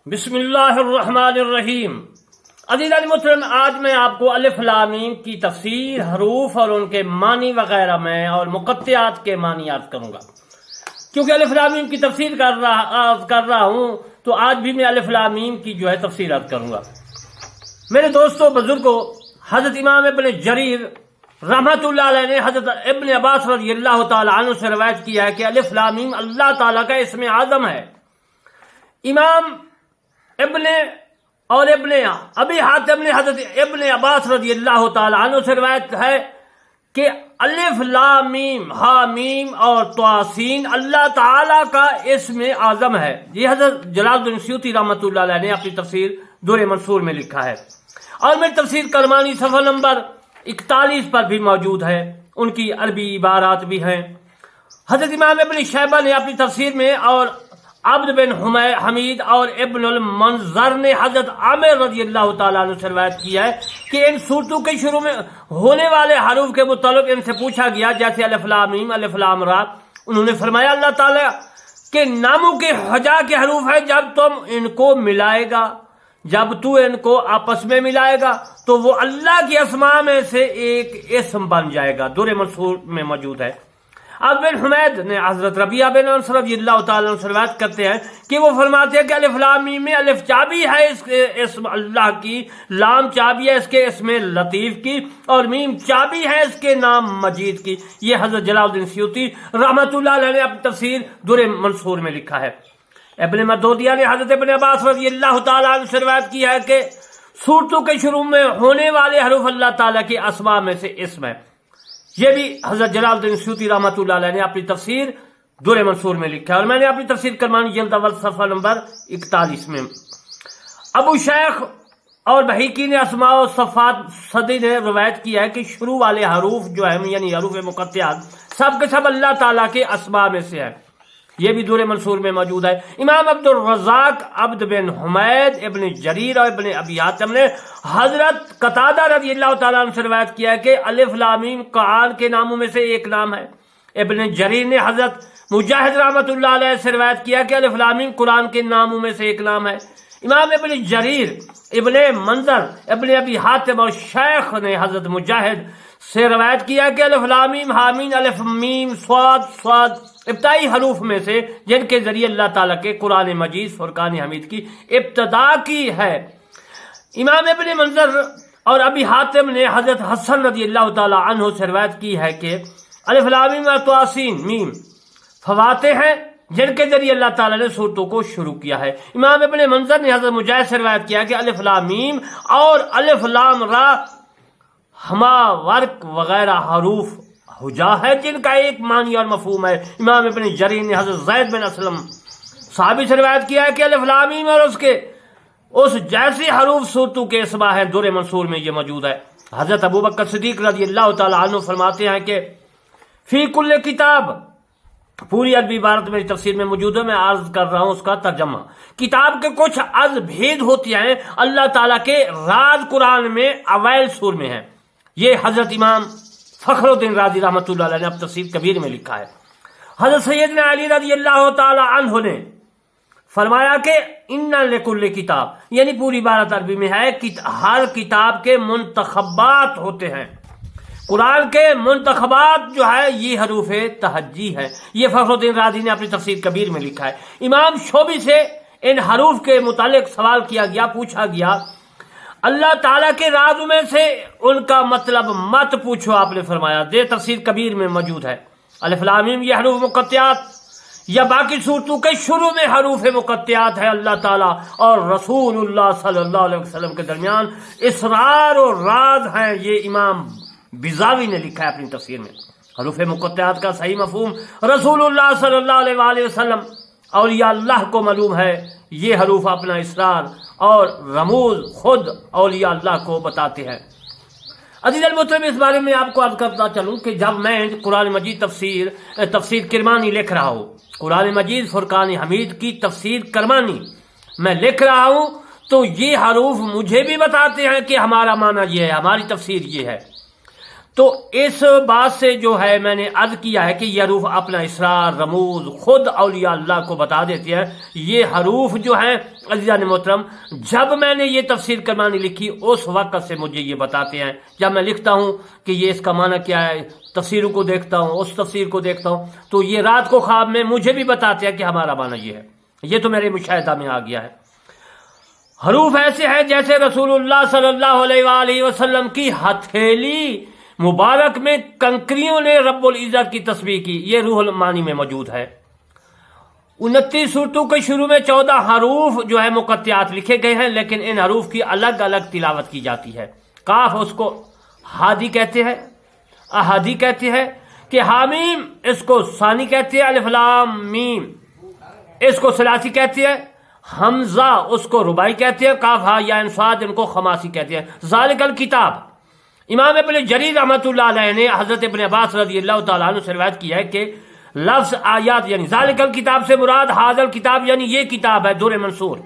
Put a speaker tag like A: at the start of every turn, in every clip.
A: بسم اللہ الرحمن الرحیم۔ عزیزان محترم، آج میں آپ کو الف لام میم کی تفسیر، حروف اور ان کے معنی وغیرہ میں اور مقطعات کے معنی یاد کروں گا۔ کیونکہ الف لام میم کی تفسیر کر رہا ہوں تو آج بھی میں الف لام میم کی تفسیر یاد کروں گا۔ میرے دوستوں بزرگوں، حضرت امام ابن جریر رحمت اللہ علیہ نے حضرت ابن عباس رضی اللہ تعالی عنہ سے روایت کیا ہے کہ الف لام میم اللہ تعالیٰ کا اسم اعظم ہے۔ امام ابن ابی حاتم نے حضرت ابن عباس رضی اللہ تعالی عنہ سے روایت ہے کہ الف لام میم ہا میم اور طاسین اللہ تعالی کا اسم اعظم ہے۔ یہ حضرت جلال الدین سیوطی رحمۃ اللہ علیہ نے اپنی تفسیر در منصور میں لکھا ہے، اور میری تفسیر کرمانی صفحہ نمبر 41 پر بھی موجود ہے، ان کی عربی عبارات بھی ہیں۔ حضرت امام ابن شیبہ نے اپنی تفسیر میں اور عبد بن حمید اور ابن المنظر نے حضرت عامر رضی اللہ تعالیٰ عنہ سے روایت کیا ہے کہ ان صورتوں کے شروع میں ہونے والے حروف کے متعلق ان سے پوچھا گیا، جیسے الف لام میم، الف لام را۔ انہوں نے فرمایا اللہ تعالیٰ کے ناموں کے ہجا کے حروف ہیں، جب تم ان کو ملائے گا، جب تو ان کو آپس میں ملائے گا تو وہ اللہ کی اسماء میں سے ایک اسم بن جائے گا۔ در منصور میں موجود ہے۔ اب بن حمید نے حضرت ربیعہ بن انس رضی اللہ تعالیٰ عنہ سے روایت کرتے ہیں کہ وہ فرماتے ہیں کہ الف لام میم میں الف چابی ہے اس کے اسم اللہ کی، لام چابی ہے اس کے اسم لطیف کی، اور میم چابی ہے اس کے نام مجید کی۔ یہ حضرت جلال الدین سیوطی رحمۃ اللہ علیہ نے اپنی تفسیر در منصور میں لکھا ہے۔ ابن مردودیہ نے حضرت ابن عباس رضی اللہ تعالیٰ عنہ سے روایت کی ہے کہ سورتوں کے شروع میں ہونے والے حروف اللہ تعالیٰ کی اسماء میں سے اسم ہے۔ یہ بھی حضرت جلال الدین سیوطی رحمۃ اللہ علیہ نے اپنی تفسیر در منصور میں لکھا ہے، اور میں نے اپنی تفسیر کرمانی جلد اول صفحہ نمبر 41 میں۔ ابو شیخ اور بحیقی نے اسماء و صفات صدی نے روایت کیا ہے کہ شروع والے حروف جو ہیں یعنی حروف مقطعات سب کے سب اللہ تعالیٰ کے اسماء میں سے ہیں۔ یہ بھی در منصور میں موجود ہے۔ امام عبد الرزاق، عبد بن حمید، ابن جریر اور ابن ابی حاتم نے حضرت قتادہ رضی اللہ تعالیٰ عنہ سے روایت کیا ہے کہ الف لام میم قرآن کے ناموں میں سے ایک نام ہے۔ ابن جریر نے حضرت مجاہد رحمۃ اللہ علیہ سے روایت کیا کہ الف لام میم قرآن کے ناموں میں سے ایک نام ہے۔ امام ابن جریر، ابن منظر، ابن ابی حاتم اور شیخ نے حضرت مجاہد سے روایت کیا کہ الف لام میم حامین الف میم صاد ابتدائی حروف میں سے جن کے ذریعے اللہ تعالیٰ کے قرآن مجید فرقان حمید کی ابتدا کی ہے۔ امام ابن منظر اور ابی حاتم نے حضرت حسن رضی اللہ تعالیٰ عنہ سے روایت کی ہے کہ الف لام میم اور طاسین میم فواتح ہیں جن کے ذریعے اللہ تعالیٰ نے صورتوں کو شروع کیا ہے۔ امام ابن منظر نے حضرت مجاہد سے روایت کیا کہ الف لام میم اور الف لام را ہما ورق وغیرہ حروف ہجا ہے جن کا ایک معنی اور مفہوم ہے۔ امام ابن جریر نے حضرت زید بن اسلم صحابی سے روایت کیا ہے کہ الف لام میم اور اس جیسی حروف صورتوں کے اسماء ہیں۔ در منصور میں یہ موجود ہے۔ حضرت ابوبکر صدیق رضی اللہ تعالی عنہ فرماتے ہیں کہ فی کل کتاب، پوری عربی عبارت میری تفسیر میں موجود ہے، میں عرض کر رہا ہوں اس کا ترجمہ۔ کتاب کے کچھ از بھید ہوتی ہیں اللہ تعالیٰ کے راز قرآن میں اوائل سور میں ہیں۔ یہ حضرت امام فخر الدین رازی رحمۃ اللہ علیہ نے اپنی تفسیر کبیر میں لکھا ہے۔ حضرت سیدنا علی رضی اللہ تعالی عنہ نے فرمایا کہ ان لکل کتاب، یعنی پوری عبارت عربی میں ہے کہ ہر کتاب کے منتخبات ہوتے ہیں۔ قرآن کے منتخبات جو ہے یہ حروف تہجی ہے۔ یہ فخر الدین رازی نے اپنی تفسیر کبیر میں لکھا ہے۔ امام شعبی سے ان حروف کے متعلق سوال کیا گیا، پوچھا گیا اللہ تعالیٰ کے راز میں سے ان کا مطلب مت پوچھو، آپ نے فرمایا دے تفسیر کبیر میں موجود ہے۔ الف لام میم یہ حروف مقطعات یا باقی صورتوں کے شروع میں حروف مقطعات ہے۔ اللہ تعالیٰ اور رسول اللہ صلی اللہ علیہ وسلم کے درمیان اسرار و راز ہیں۔ یہ امام بیضاوی نے لکھا ہے اپنی تفسیر میں۔ حروف مقطعات کا صحیح مفہوم رسول اللہ صلی اللہ علیہ وآلہ وسلم اولیاء اللہ کو معلوم ہے۔ یہ حروف اپنا اسرار اور رموز خود اولیاء اللہ کو بتاتے ہیں۔ عزیز المحترم، اس بارے میں آپ کو عرض کرتا چلوں کہ جب میں قرآن مجید تفسیر کرمانی لکھ رہا ہوں، قرآن مجید فرقان حمید کی تفسیر کرمانی میں لکھ رہا ہوں، تو یہ حروف مجھے بھی بتاتے ہیں کہ ہمارا معنی یہ ہے، ہماری تفسیر یہ ہے۔ تو اس بات سے جو ہے میں نے عرض کیا ہے کہ یہ حروف اپنا اسرار رموز خود اولیاء اللہ کو بتا دیتے ہیں۔ یہ حروف جو ہیں عزیزان محترم، جب میں نے یہ تفسیر کرمانی لکھی اس وقت سے مجھے یہ بتاتے ہیں، جب میں لکھتا ہوں کہ یہ اس کا معنی کیا ہے، تفسیروں کو دیکھتا ہوں، اس تفسیر کو دیکھتا ہوں، تو یہ رات کو خواب میں مجھے بھی بتاتے ہیں کہ ہمارا معنی یہ ہے۔ یہ تو میرے مشاہدہ میں آ گیا ہے۔ حروف ایسے ہیں جیسے رسول اللہ صلی اللہ علیہ وآلہ وسلم کی ہتھیلی مبارک میں کنکریوں نے رب العزت کی تسبیح کی، یہ روح المعانی میں موجود ہے۔ 29 صورتوں کے شروع میں 14 حروف جو ہے مقطعات لکھے گئے ہیں، لیکن ان حروف کی الگ الگ تلاوت کی جاتی ہے۔ کاف اس کو ہادی کہتے ہیں، احادی کہتے ہیں، کہ حامیم اس کو ثانی کہتے ہیں، الف لام میم اس کو ثلاثی کہتے ہیں، حمزہ اس کو رباعی کہتے ہیں، کاف ہا یا صاد ان کو خماسی کہتے ہیں۔ ذالک الکتاب، امام ابن جریر رحمۃ اللہ علیہ نے حضرت ابن عباس رضی اللہ تعالیٰ عنہ سے روایت کی ہے کہ لفظ آیات یعنی ذالک الکتاب سے مراد حاضر کتاب یعنی یہ کتاب ہے، در منصور۔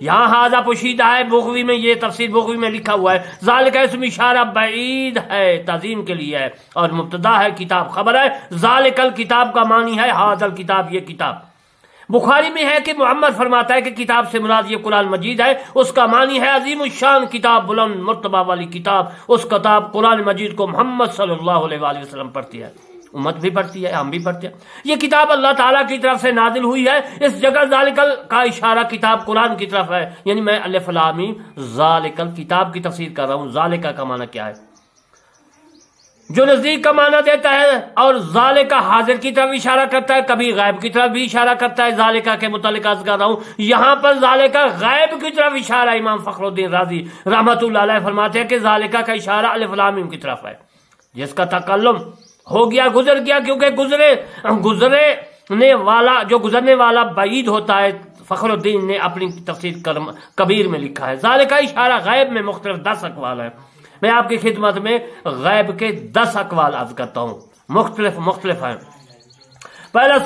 A: یہاں حاضہ پوشیدہ ہے، بغوی میں یہ تفسیر بغوی میں لکھا ہوا ہے۔ ذالک اسم اشارہ بعید ہے، تعظیم کے لیے ہے، اور مبتدا ہے، کتاب خبر ہے۔ ذالک الکتاب کا معنی ہے حاضر کتاب، یہ کتاب۔ بخاری میں ہے کہ محمد فرماتا ہے کہ کتاب سے مراد یہ قرآن مجید ہے، اس کا معنی ہے عظیم الشان کتاب، بلند مرتبہ والی کتاب۔ اس کتاب قرآن مجید کو محمد صلی اللہ علیہ وآلہ وسلم پڑھتی ہے، امت بھی پڑھتی ہے، ہم بھی پڑھتے ہیں۔ یہ کتاب اللہ تعالیٰ کی طرف سے نازل ہوئی ہے۔ اس جگہ ذالک کا اشارہ کتاب قرآن کی طرف ہے، یعنی میں الف لام میم ذالک کتاب کی تفسیر کر رہا ہوں۔ ذالک کا معنی کیا ہے جو نزدیک کا معنی دیتا ہے، اور ذالک حاضر کی طرف اشارہ کرتا ہے، کبھی غائب کی طرف بھی اشارہ کرتا ہے۔ ذالک کے متعلق عرض کر رہا ہوں، یہاں پر ذالک غائب کی طرف اشارہ امام فخر الدین رازی رحمۃ اللہ علیہ فرماتے ہیں کہ ذالک کا اشارہ الف لام میم کی طرف ہے، جس کا تکلم ہو گیا، گزر گیا، کیونکہ گزرنے والا بعید ہوتا ہے۔ فخر الدین نے اپنی تفسیر کبیر میں لکھا ہے ذالک اشارہ غائب میں مختلف 10 اقوال ہیں۔ میں آپ کی خدمت میں غیب کے 10 اقوال عرض کرتا ہوں، مختلف ہیں۔ پہلا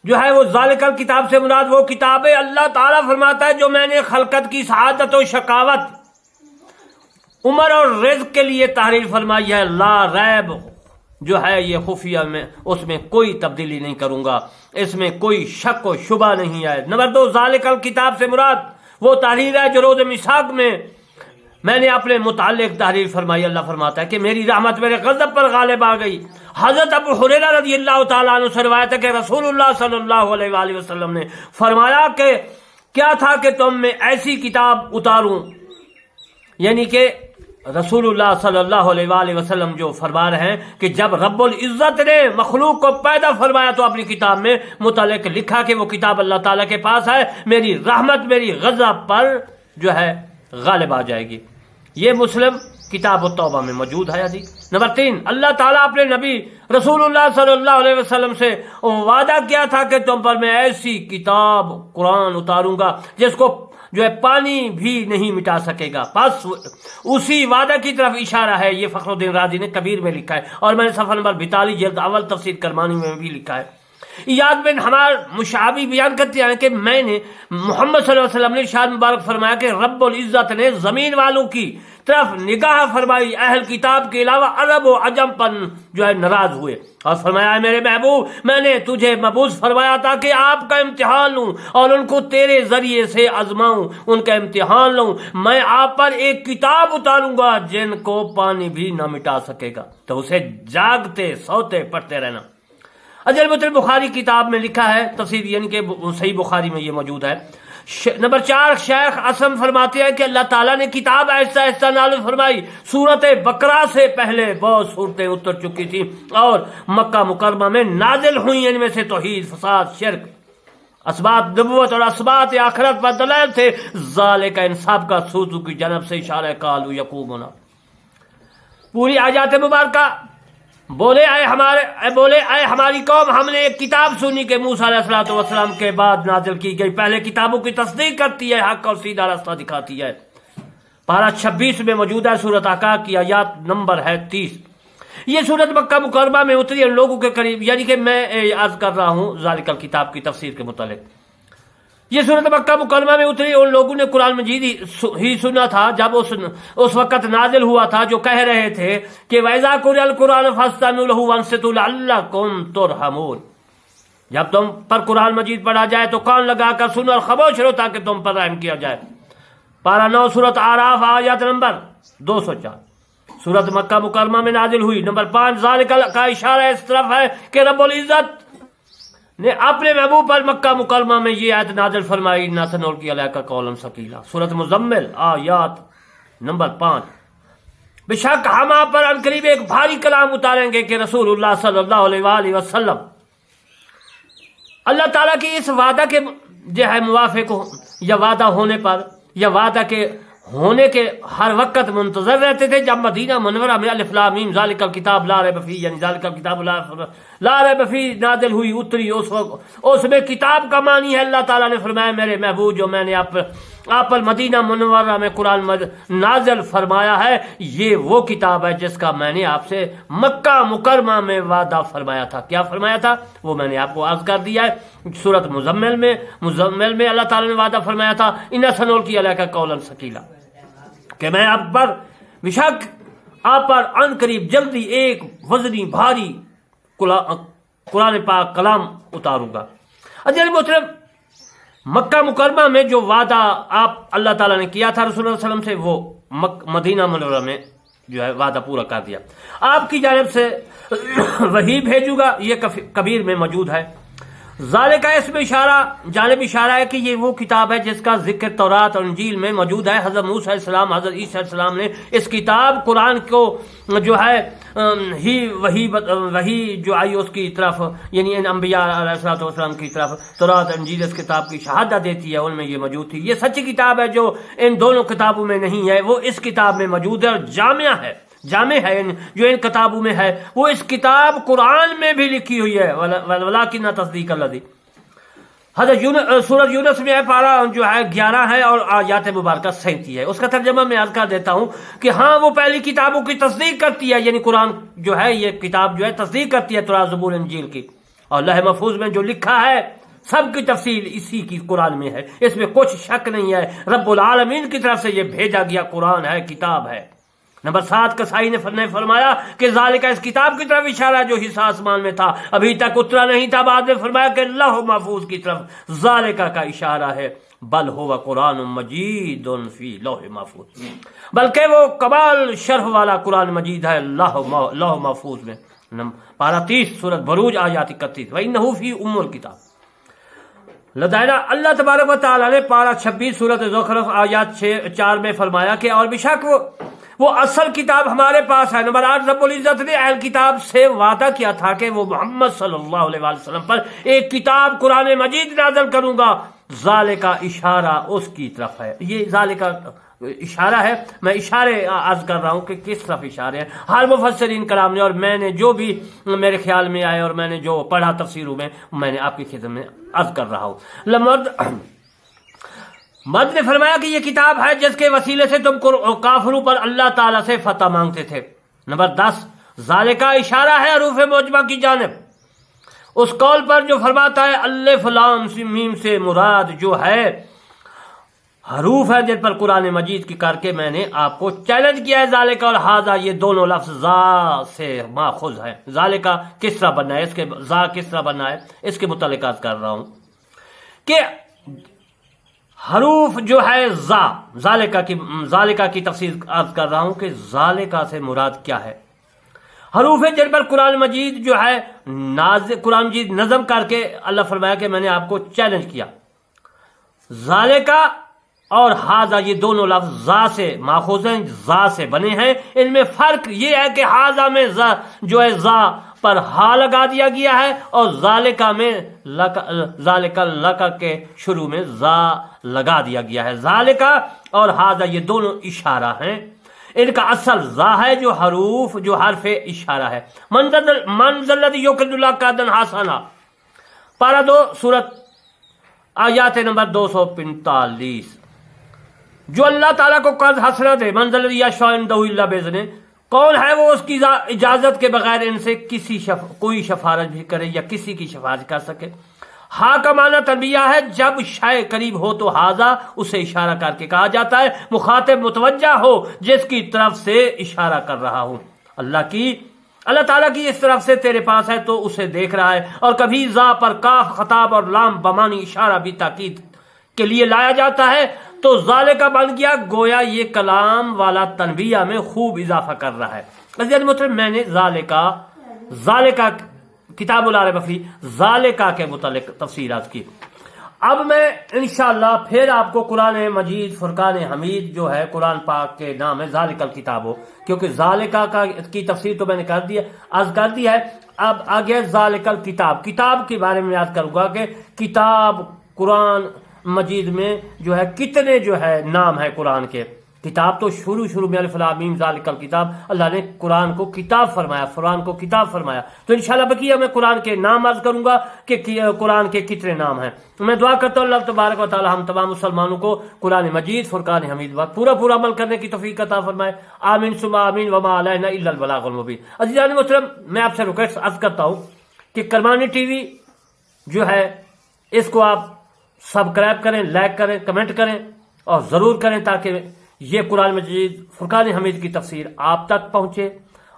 A: جو ہے وہ ذالک الکتاب سے مراد وہ کتاب ہے، اللہ تعالیٰ فرماتا ہے جو میں نے خلقت کی سعادت و شقاوت، عمر اور رزق کے لیے تحریر فرمائی ہے، لا ریب جو ہے یہ خفیہ میں، اس میں کوئی تبدیلی نہیں کروں گا، اس میں کوئی شک و شبہ نہیں ہے۔ نمبر 2، ذالک الکتاب سے مراد وہ تحریر ہے جو روز میثاق میں نے اپنے متعلق تحریر فرمائی۔ اللہ فرماتا ہے کہ میری رحمت میرے غضب پر غالب آ گئی۔ حضرت ابو ہریرہ رضی اللہ تعالیٰ عنہ سے روایت ہے کہ رسول اللہ صلی اللہ علیہ وآلہ وسلم نے فرمایا کہ کیا تھا کہ تم میں ایسی کتاب اتاروں، یعنی کہ رسول اللہ صلی اللہ علیہ وآلہ وسلم جو فرما رہے ہیں کہ جب رب العزت نے مخلوق کو پیدا فرمایا تو اپنی کتاب میں متعلق لکھا کہ وہ کتاب اللہ تعالیٰ کے پاس ہے، میری رحمت میری غضب پر جو ہے غالب آ جائے گی۔ یہ مسلم کتاب التوبہ میں موجود ہے حدیث۔ نمبر 3، اللہ تعالیٰ اپنے نبی رسول اللہ صلی اللہ علیہ وسلم سے وعدہ کیا تھا کہ تم پر میں ایسی کتاب قرآن اتاروں گا جس کو جو ہے پانی بھی نہیں مٹا سکے گا۔ بس اسی وعدہ کی طرف اشارہ ہے، یہ فخر الدین رازی نے کبیر میں لکھا ہے، اور میں نے صفحہ نمبر 42 جلد اول تفسیر کرمانی میں بھی لکھا ہے۔ ایاد بن حمار مشابی بیان کرتے ہیں کہ میں نے محمد صلی اللہ علیہ وسلم نے ارشاد مبارک فرمایا کہ رب العزت نے زمین والوں کی طرف نگاہ فرمائی، اہل کتاب کے علاوہ عرب و عجم پر جو ہے ناراض ہوئے، اور فرمایا میرے محبوب میں نے تجھے مبعوث فرمایا تھا کہ آپ کا امتحان لوں اور ان کو تیرے ذریعے سے آزماؤں، ان کا امتحان لوں۔ میں آپ پر ایک کتاب اتاروں گا جن کو پانی بھی نہ مٹا سکے گا، تو اسے جاگتے سوتے پڑھتے رہنا۔ اجل بخاری کتاب میں لکھا ہے تفسیر، یعنی کہ صحیح بخاری میں یہ موجود ہے۔ نمبر 4، شیخ اسم فرماتے ہیں کہ اللہ تعالیٰ نے کتاب ایسا ایسا نازل فرمائی، سورت بقرہ سے پہلے بہت صورتیں اتر چکی تھیں اور مکہ مکرمہ میں نازل ہوئی، ان میں سے توحید، فساد، شرک، اسبات نبوت اور اسبات آخرت پر دلائل تھے۔ ذالک ان سب کا سوزو کی جانب سے اشارہ کالو یقومنا۔ پوری آیات مبارکہ بولے اے ہماری قوم، ہم نے ایک کتاب سنی کہ موسیٰ علیہ الصلوۃ والسلام کے بعد نازل کی گئی، پہلے کتابوں کی تصدیق کرتی ہے، حق اور سیدھا راستہ دکھاتی ہے۔ پارہ 26 میں موجود ہے، سورۃ احقاف کی آیات نمبر ہے 30۔ یہ سورت مکہ مکرمہ میں اتری ان لوگوں کے قریب، یعنی کہ میں عرض کر رہا ہوں ذالک الکتاب کی تفسیر کے متعلق۔ یہ صورت مکہ مکرمہ میں اتری، ان لوگوں نے قرآن مجید ہی سنا تھا جب اس وقت نازل ہوا تھا جو کہہ رہے تھے کہ وَإِذَا قُرِئَ الْقُرْآنُ فَاسْتَمِعُوا لَهُ وَأَنصِتُوا لَعَلَّكُمْ تُرْحَمُونَ، جب تم پر قرآن مجید پڑھا جائے تو کان لگا کر سنو اور خاموش رہو تاکہ تم پر رحم کیا جائے۔ پارہ 9 سورت اعراف آیت نمبر 204۔ سورت مکہ مکرمہ میں نازل ہوئی۔ نمبر 5، ذالک کا اشارہ اس طرف ہے کہ رب العزت نے اپنے محبوب پر مکہ مکرمہ میں یہ آیت نازل فرمائی، اِنَّا سَنُلْقِي عَلَيْكَ قَوْلًا ثَقِيلًا۔ سورت مزمل آیات نمبر 5۔ بے شک ہم آپ پر عنقریب ایک بھاری کلام اتاریں گے کہ رسول اللہ صلی اللہ علیہ وآلہ وسلم اللہ تعالیٰ کی اس وعدہ کے جو ہے موافق یا وعدہ ہونے پر یا وعدہ کے ہونے کے ہر وقت منتظر رہتے تھے۔ جب مدینہ منورہ میں الف لام میم ذالک الکتاب لا ریب فیہ، یعنی ذالک الکتاب لا ریب فیہ نازل ہوئی، اتری، اس میں کتاب کا معنی ہے اللہ تعالیٰ نے فرمایا میرے محبوب جو میں نے آپ پر مدینہ منورہ میں قرآن نازل فرمایا ہے، یہ وہ کتاب ہے جس کا میں نے آپ سے مکہ مکرمہ میں وعدہ فرمایا تھا۔ کیا فرمایا تھا وہ میں نے آپ کو عرض کر دیا ہے۔ سورت مزمل میں اللہ تعالیٰ نے وعدہ فرمایا تھا اِنَّا سَنُلْقِي عَلَيْكَ قَوْلًا ثَقِيلًا، کہ میں آپ پر بے شک آپ پر عن قریب جلدی ایک وزنی بھاری قرآن پاک کلام اتاروں گا۔ عزیز محترم، مکہ مکرمہ میں جو وعدہ آپ اللہ تعالیٰ نے کیا تھا رسول اللہ علیہ وسلم سے، وہ مدینہ منورہ میں جو ہے وعدہ پورا کر دیا۔ آپ کی جانب سے وحی بھیجوں گا، یہ کبیر میں موجود ہے۔ ذالک اس میں جانب اشارہ ہے کہ یہ وہ کتاب ہے جس کا ذکر تورات اور انجیل میں موجود ہے۔ حضرت موسیٰ علیہ السلام، حضرت عیسیٰ علیہ السلام نے اس کتاب قرآن کو جو ہے وہی جو آئی اس کی طرف، یعنی ان انبیاء علیہ السلام کی طرف تورات اور انجیل اس کتاب کی شہادت دیتی ہے، ان میں یہ موجود تھی۔ یہ سچی کتاب ہے جو ان دونوں کتابوں میں نہیں ہے، وہ اس کتاب میں موجود ہے اور جامع ہے جو ان کتابوں میں ہے، وہ اس کتاب قرآن میں بھی لکھی ہوئی ہے۔ ولیکن تصدیق الذی، حضرت سورۃ یونس میں ہے، پارہ جو ہے 11 ہے اور آیات مبارکہ 37 ہے۔ اس کا ترجمہ میں عرض کر دیتا ہوں کہ ہاں وہ پہلی کتابوں کی تصدیق کرتی ہے، یعنی قرآن جو ہے یہ کتاب جو ہے تصدیق کرتی ہے تورات زبور انجیل کی، اور لوح محفوظ میں جو لکھا ہے سب کی تفصیل اسی کی قرآن میں ہے، اس میں کچھ شک نہیں ہے، رب العالمین کی طرف سے یہ بھیجا گیا قرآن ہے، کتاب ہے۔ نمبر 7، کسائی نے فرمایا کہ ذالک اس کتاب کی طرف اشارہ جو حصہ آسمان میں تھا ابھی تک اترا نہیں تھا، بعد میں فرمایا کہ لوح محفوظ کی طرف ذالک کا اشارہ ہے، بل ہوا قرآن مجید فی لوح محفوظ، بلکہ وہ کمال شرف والا قرآن مجید ہے لوح محفوظ میں۔ پارہ 30 سورۃ بروج آیات 31، وَإِنَّهُ فِي أُمُّ الْكِتَابِ لدینا۔ اللہ تبارک و تعالیٰ نے پارہ 26 سورۃ زخرف آیات 4 میں فرمایا کہ اور بے شک وہ اصل کتاب ہمارے پاس ہے۔ نمبر 8، رب العزت نے اہل کتاب سے وعدہ کیا تھا کہ وہ محمد صلی اللہ علیہ وسلم پر ایک کتاب قرآن مجید نازل کروں گا، ذالک اشارہ اس کی طرف ہے۔ یہ ذالک اشارہ ہے، میں اشارے عرض کر رہا ہوں کہ کس طرف اشارے ہیں۔ ہر مفسرین کلام نے اور میں نے جو بھی میرے خیال میں آئے اور میں نے جو پڑھا تفسیروں میں نے آپ کی خدمت میں عرض کر رہا ہوں۔ مد نے فرمایا کہ یہ کتاب ہے جس کے وسیلے سے تم کافروں پر اللہ تعالیٰ سے فتح مانگتے تھے۔ نمبر 10، ذالک اشارہ ہے حروف معجمہ کی جانب، اس قول پر جو فرماتا ہے الف لام میم سے مراد جو ہے حروف ہے جن پر قرآن مجید کی کر کے میں نے آپ کو چیلنج کیا ہے۔ ذالک اور ھذا یہ دونوں لفظ ذا سے ماخوذ ہیں۔ ذالک کس طرح بننا ہے، اس کے ذا کس طرح بننا ہے، اس کے متعلق عرض کر رہا ہوں کہ حروف جو ہے ذالکہ کی تفسیر عرض کر رہا ہوں کہ ذالکہ سے مراد کیا ہے۔ حروف جن پر قرآن مجید جو ہے قرآن مجید نظم کر کے اللہ فرمایا کہ میں نے آپ کو چیلنج کیا۔ ذالکہ اور ھذا یہ دونوں لفظ ذا سے ماخوذ ہیں، ذا سے بنے ہیں۔ ان میں فرق یہ ہے کہ ھذا میں جو ہے ذا پر ہا لگا دیا گیا ہے اور ذالکہ میں ذالک لک کے شروع میں ذا لگا دیا گیا ہے۔ ذالکہ اور ھذا یہ دونوں اشارہ ہیں، ان کا اصل ذا ہے جو حروف جو حرف اشارہ ہے۔ من ذا الذی یقرض اللہ قرضا حسنا، پارہ 2 سورۃ آیات نمبر 245، جو اللہ تعالیٰ کو قرض حسنا دے۔ من ذا الذی یشفع عندہ الا باذنہ، کون ہے وہ اس کی اجازت کے بغیر ان سے کوئی شفاعت بھی کرے یا کسی کی شفاعت کر سکے۔ ہا کا معنی تنبیہ ہے، جب شے قریب ہو تو ہاذا اسے اشارہ کر کے کہا جاتا ہے، مخاطب متوجہ ہو جس کی طرف سے اشارہ کر رہا ہوں۔ اللہ تعالیٰ کی اس طرف سے تیرے پاس ہے تو اسے دیکھ رہا ہے۔ اور کبھی ذا پر کاف خطاب اور لام بمانی اشارہ بھی تاکید کے لیے لایا جاتا ہے، تو ذالکہ بن گیا گویا یہ کلام والا تنبیہ میں خوب اضافہ کر رہا ہے۔ عزیزان محترم، میں نے ذالکہ کتاب لا ریب فیہ ذالکہ کے متعلق تفصیلات کی۔ اب میں انشاءاللہ پھر آپ کو قرآن مجید فرقان حمید جو ہے قرآن پاک کے نام ہے ذالکہ الکتاب ہو، کیونکہ ذالکہ کی تفسیر تو میں نے عرض کر دی ہے۔ اب آگے ذالکہ الکتاب، کتاب کے بارے میں یاد کروں گا کہ کتاب قرآن مجید میں جو ہے کتنے جو ہے نام ہے قرآن کے۔ کتاب تو شروع میں الف لام میم ذالک الکتاب، اللہ نے قرآن کو کتاب فرمایا، قرآن کو کتاب فرمایا۔ تو انشاءاللہ بقیہ میں قرآن کے نام عرض کروں گا کہ قرآن کے کتنے نام ہیں۔ میں دعا کرتا ہوں اللہ تبارک و تعالی ہم تمام مسلمانوں کو قرآن مجید فرقان حمید وقت پورا عمل کرنے کی توفیق عطا فرمائے، آمین ثم آمین، وما علینا الا البلاغ المبین۔ عزیزان محترم، میں آپ سے ریکویسٹ عرض کرتا ہوں کہ کرمانی ٹی وی جو ہے اس کو آپ سبسکرائب کریں، لائک کریں، کمنٹ کریں اور ضرور کریں تاکہ یہ قرآن مجید فرقان حمید کی تفسیر آپ تک پہنچے،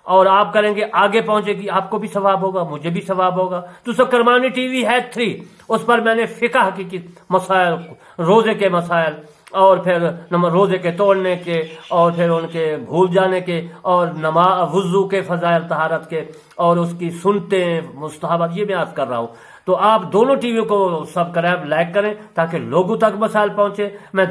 A: اور آپ کریں گے آگے پہنچے گی، آپ کو بھی ثواب ہوگا، مجھے بھی ثواب ہوگا۔ تو سب کرمانی ٹی وی ہے 3، اس پر میں نے فقہ کی مسائل، روزے کے مسائل، اور پھر روزے کے توڑنے کے، اور پھر ان کے بھول جانے کے، اور وضو کے فضائل طہارت کے، اور اس کی سنتیں مستحبات، یہ میں عرض کر رہا ہوں۔ تو آپ دونوں ٹی وی کو سبسکرائب لائک کریں تاکہ لوگوں تک مسائل پہنچے۔ میں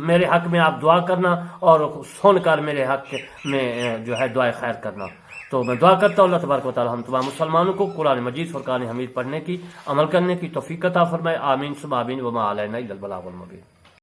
A: میرے حق میں آپ دعا کرنا اور سن کر میرے حق میں جو ہے دعائے خیر کرنا۔ تو میں دعا کرتا ہوں اللہ تبارک و تعالی ہم تمام مسلمانوں کو قرآن مجید فرقان حمید پڑھنے کی، عمل کرنے کی توفیق عطا فرمائے، آمین ثم آمین، وما علینا الا البلاغ المبین۔